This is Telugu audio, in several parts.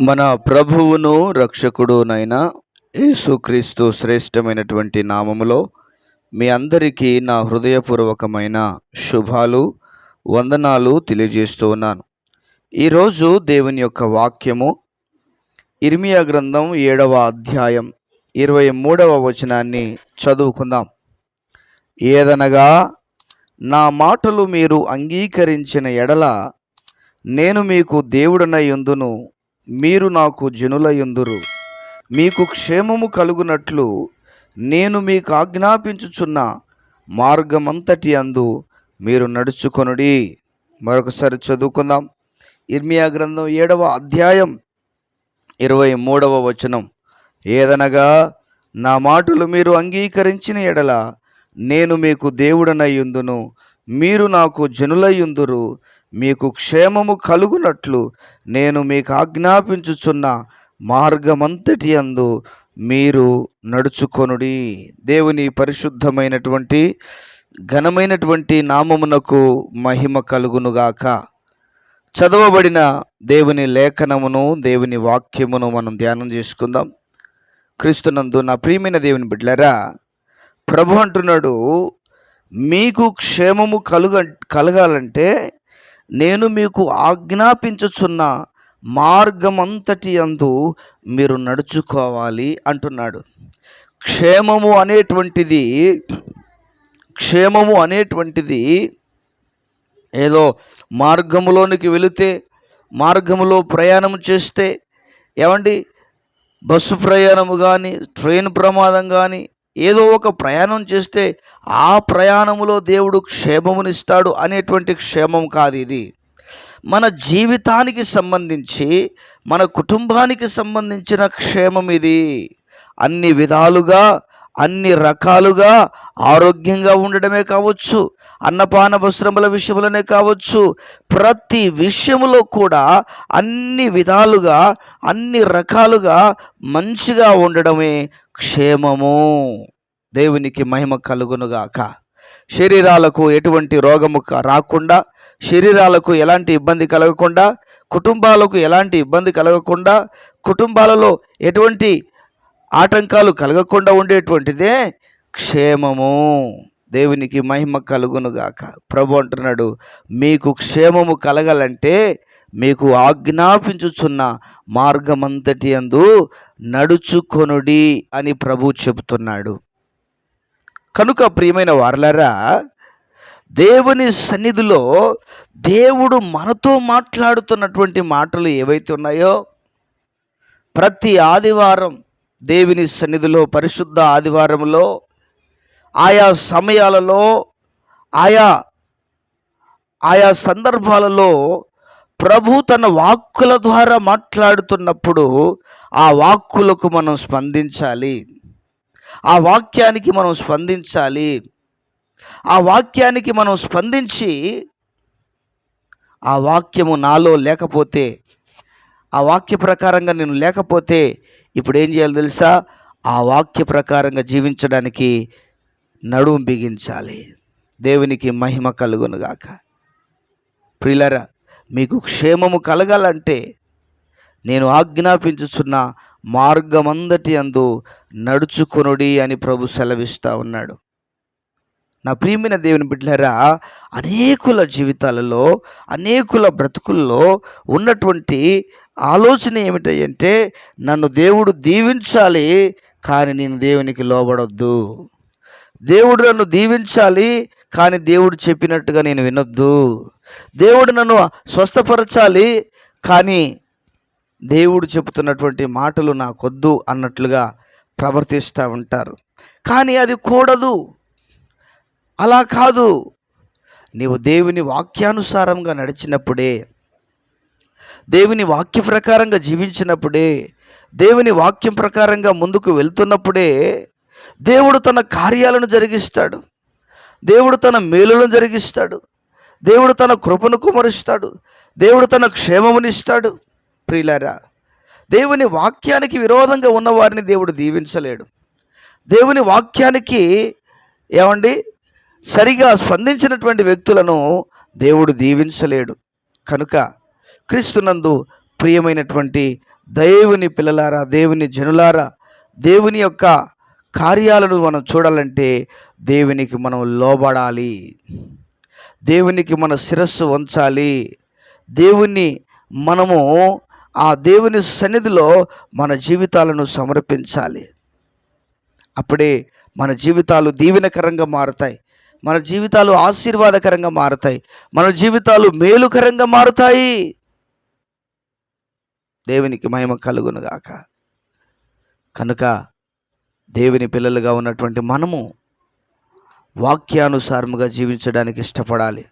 మన ప్రభువును రక్షకుడునైన యేసుక్రీస్తు శ్రేష్టమైనటువంటి నామములో మీ అందరికీ నా హృదయపూర్వకమైన శుభాలు వందనాలు తెలియజేస్తూ ఉన్నాను. ఈరోజు దేవుని యొక్క వాక్యము ఇర్మియా గ్రంథం 7వ అధ్యాయం 23వ వచనాన్ని చదువుకుందాం. ఏదనగా నా మాటలు మీరు అంగీకరించిన ఎడల నేను మీకు దేవుడనై యుందును, మీరు నాకు జనులయుందురు. మీకు క్షేమము కలుగునట్లు నేను మీకు ఆజ్ఞాపించుచున్న మార్గమంతటి అందు మీరు నడుచుకొనుడి. మరొకసారి చదువుకుందాం. ఇర్మియా గ్రంథం 7వ అధ్యాయం 23వ వచనం. ఏదనగా నా మాటలు మీరు అంగీకరించిన ఎడల నేను మీకు దేవుడనై యుందును, మీరు నాకు జనులయుందురు. మీకు క్షేమము కలుగునట్లు నేను మీకు ఆజ్ఞాపించుచున్న మార్గమంతటి యందు మీరు నడుచుకొనుడి. దేవుని పరిశుద్ధమైనటువంటి ఘనమైనటువంటి నామమునకు మహిమ కలుగునుగాక. చదవబడిన దేవుని లేఖనమును, దేవుని వాక్యమును మనం ధ్యానం చేసుకుందాం. క్రీస్తునందు నా ప్రియమైన దేవుని బిడ్డలారా, ప్రభు అంటున్నాడు, మీకు క్షేమము కలగాలంటే నేను మీకు ఆజ్ఞాపించుచున్న మార్గమంతటి యందు మీరు నడుచుకోవాలి అంటున్నాడు. క్షేమము అనేటువంటిది ఏదో మార్గములోనికి వెళితే, మార్గములో ప్రయాణం చేస్తే, ఏమండి బస్సు ప్రయాణము కానీ, ట్రైన్ ప్రమాదం కానీ, ఏదో ఒక ప్రయాణం చేస్తే ఆ ప్రయాణములో దేవుడు క్షేమమునిస్తాడు అనేటువంటి క్షేమం కాదు ఇది. మన జీవితానికి సంబంధించి, మన కుటుంబానికి సంబంధించిన క్షేమం ఇది. అన్ని విధాలుగా, అన్ని రకాలుగా ఆరోగ్యంగా ఉండడమే కావచ్చు, అన్నపాన వస్త్రముల విషయంలోనే కావచ్చు, ప్రతి విషయములో కూడా అన్ని విధాలుగా, అన్ని రకాలుగా మంచిగా ఉండడమే క్షేమము. దేవునికి మహిమ కలుగునుగాక. శరీరాలకు ఎటువంటి రోగము రాకుండా, శరీరాలకు ఎలాంటి ఇబ్బంది కలగకుండా, కుటుంబాలకు ఎలాంటి ఇబ్బంది కలగకుండా, కుటుంబాలలో ఎటువంటి ఆటంకాలు కలగకుండా ఉండేటువంటిదే క్షేమము. దేవునికి మహిమ కలుగునుగాక. ప్రభు అంటున్నాడు, మీకు క్షేమము కలగాలంటే మీకు ఆజ్ఞాపించుచున్న మార్గమంతటి యందు నడుచుకొనుడి అని ప్రభు చెబుతున్నాడు. కనుక ప్రియమైన వారలారా, దేవుని సన్నిధిలో దేవుడు మనతో మాట్లాడుతున్నటువంటి మాటలు ఏవైతే ఉన్నాయో, ప్రతి ఆదివారం దేవుని సన్నిధిలో, పరిశుద్ధ ఆదివారంలో, ఆయా సమయాలలో, ఆయా సందర్భాలలో ప్రభు తన వాక్కుల ద్వారా మాట్లాడుతున్నప్పుడు ఆ వాక్కులకు మనం స్పందించాలి. ఆ వాక్యానికి మనం స్పందించాలి. ఆ వాక్యానికి మనం స్పందించి, ఆ వాక్యము నాలో లేకపోతే, ఆ వాక్య ప్రకారంగా నేను లేకపోతే ఇప్పుడు ఏం చేయాలి తెలుసా? ఆ వాక్య ప్రకారంగా జీవించడానికి నడుము బిగించాలి. దేవునికి మహిమ కలుగునుగాక. ప్రియులారా, మీకు క్షేమము కలగాలంటే నేను ఆజ్ఞాపించుచున్న మార్గమందటి యందు నడుచుకొనుడి అని ప్రభు సెలవిస్తూ ఉన్నాడు. నా ప్రియమైన దేవుని బిడ్డలారా, అనేకుల జీవితాలలో, అనేకుల బ్రతుకుల్లో ఉన్నటువంటి ఆలోచన ఏమిటంటే, నన్ను దేవుడు దీవించాలి, కానీ నేను దేవునికి లోబడొద్దు. దేవుడు నన్ను దీవించాలి, కానీ దేవుడు చెప్పినట్టుగా నేను వినొద్దు. దేవుడు నన్ను స్వస్థపరచాలి, కానీ దేవుడు చెబుతున్నటువంటి మాటలు నాకొద్దు అన్నట్లుగా ప్రవర్తిస్తూ ఉంటారు. కానీ అది కూడదు. అలా కాదు. నీవు దేవుని వాక్యానుసారంగా నడిచినప్పుడే, దేవుని వాక్య ప్రకారంగా జీవించినప్పుడే, దేవుని వాక్యం ప్రకారంగా ముందుకు వెళ్తున్నప్పుడే దేవుడు తన కార్యాలను జరిగిస్తాడు. దేవుడు తన మేలులను జరిగిస్తాడు. దేవుడు తన కృపను కుమరిస్తాడు. దేవుడు తన క్షేమమునిస్తాడు. ప్రియులారా, దేవుని వాక్యానికి విరోధంగా ఉన్నవారిని దేవుడు దీవించలేడు. దేవుని వాక్యానికి సరిగా స్పందించినటువంటి వ్యక్తులను దేవుడు దీవించలేడు. కనుక క్రీస్తునందు ప్రియమైనటువంటి దేవుని పిల్లలారా, దేవుని జనులారా, దేవుని యొక్క కార్యాలను మనం చూడాలంటే దేవునికి మనం లోబడాలి, దేవునికి మన శిరస్సు వంచాలి, దేవుని మనము ఆ దేవుని సన్నిధిలో మన జీవితాలను సమర్పించాలి. అప్పుడే మన జీవితాలు దీవెనకరంగా మారుతాయి, మన జీవితాలు ఆశీర్వాదకరంగా మారుతాయి, మన జీవితాలు మేలుకరంగా మారుతాయి. దేవునికి మహిమ కలుగును గాక. కనుక దేవుని పిల్లలుగా ఉన్నటువంటి మనము వాక్యానుసారముగా జీవించడానికి ఇష్టపడాలి,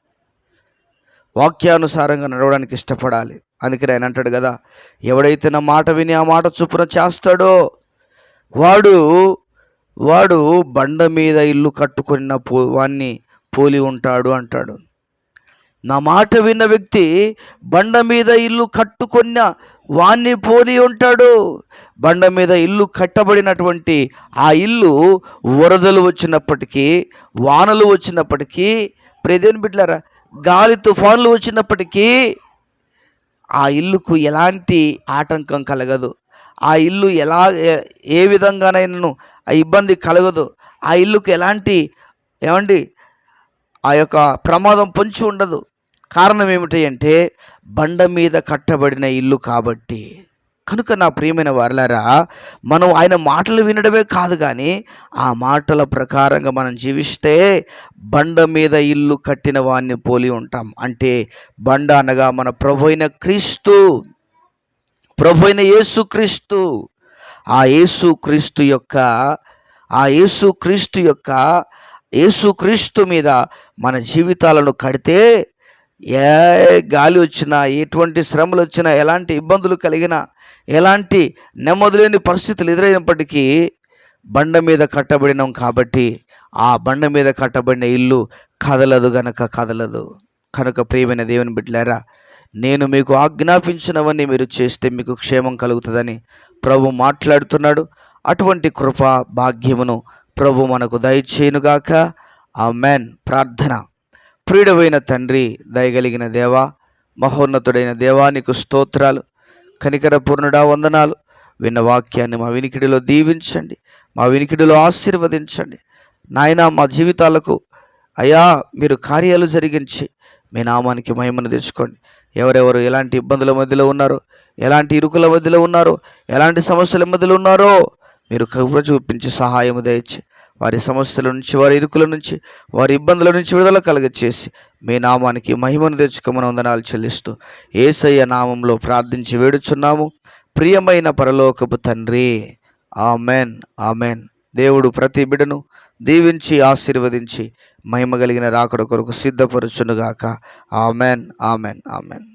వాక్యానుసారంగా నడవడానికి ఇష్టపడాలి. అందుకని ఆయన అంటాడు కదా, ఎవడైతే నా మాట విని ఆ మాట చొప్పున చేస్తాడో వాడు వాడు బండ మీద ఇల్లు కట్టుకున్న వాణ్ణి పోలి ఉంటాడు అంటాడు. నా మాట విన్న వ్యక్తి బండ మీద ఇల్లు కట్టుకున్న వాణ్ణి పోలి ఉంటాడు. బండ మీద ఇల్లు కట్టబడినటువంటి ఆ ఇల్లు వరదలు వచ్చినప్పటికీ, వానలు వచ్చినప్పటికీ, ప్రియదేవుని బిడ్డలారా, గాలి తుఫాన్లు వచ్చినప్పటికీ ఆ ఇల్లుకు ఎలాంటి ఆటంకం కలగదు. ఆ ఇల్లు ఏ విధంగానైనా ఆ ఇబ్బంది కలగదు. ఆ ఇల్లుకు ఎలాంటి ఆ యొక్క ప్రమాదం పొంచి ఉండదు. కారణం ఏమిటి అంటే బండ మీద కట్టబడిన ఇల్లు కాబట్టి. కనుక నా ప్రియమైన వారలారా, మనం ఆయన మాటలు వినడమే కాదు, కానీ ఆ మాటల ప్రకారంగా మనం జీవిస్తే బండ మీద ఇల్లు కట్టిన వాడిని పోలి ఉంటాం. అంటే బండ అనగా మన ప్రభు అయిన క్రీస్తు, ప్రభు అయిన యేసుక్రీస్తు. ఆ యేసుక్రీస్తు మీద మన జీవితాలను కడితే ఏ గాలి వచ్చినా, ఎటువంటి శ్రమలు వచ్చినా, ఎలాంటి ఇబ్బందులు కలిగినా, ఎలాంటి నెమ్మది లేని పరిస్థితులు ఎదురైనప్పటికీ బండ మీద కట్టబడినాం కాబట్టి ఆ బండ మీద కట్టబడిన ఇల్లు కదలదు. కనుక ప్రియమైన దేవుని బిడ్డలారా, నేను మీకు ఆజ్ఞాపించినవన్నీ మీరు చేస్తే మీకు క్షేమం కలుగుతుందని ప్రభు మాట్లాడుతున్నాడు. అటువంటి కృప భాగ్యమును ప్రభు మనకు దయచేయునుగాక. ఆమేన్. ప్రార్థన. ప్రియుడవైన తండ్రి, దయగలిగిన దేవా, మహోన్నతుడైన దేవా, నీకు స్తోత్రాలు. కనికర పూర్ణుడా, వందనాలు. విన్న వాక్యాన్ని మా వినికిడిలో దీవించండి, మా వినికిడిలో ఆశీర్వదించండి. నాయనా, మా జీవితాలకు అయ్యా మీరు కార్యాలు జరిగించి మీ నామానికి మహిమను తెచ్చుకోండి. ఎవరెవరు ఎలాంటి ఇబ్బందుల మధ్యలో ఉన్నారో, ఎలాంటి ఇరుకుల మధ్యలో ఉన్నారో, ఎలాంటి సమస్యల మధ్యలో ఉన్నారో మీరు కృప చూపించి సహాయము దయచి వారి సమస్యల నుంచి, వారి ఇరుకుల నుంచి, వారి ఇబ్బందుల నుంచి విడుదల కలుగచేసి మీ నామానికి మహిమను తెచ్చుకోమని వందనాలు చెల్లిస్తూ యేసయ్య నామంలో ప్రార్థించి వేడుచున్నాము, ప్రియమైన పరలోకపు తండ్రి. Amen, amen. దేవుడు ప్రతి బిడ్డను దీవించి ఆశీర్వదించి మహిమ కలిగిన రాకడ కొరకు సిద్ధపరచునుగాక. Amen, amen, amen.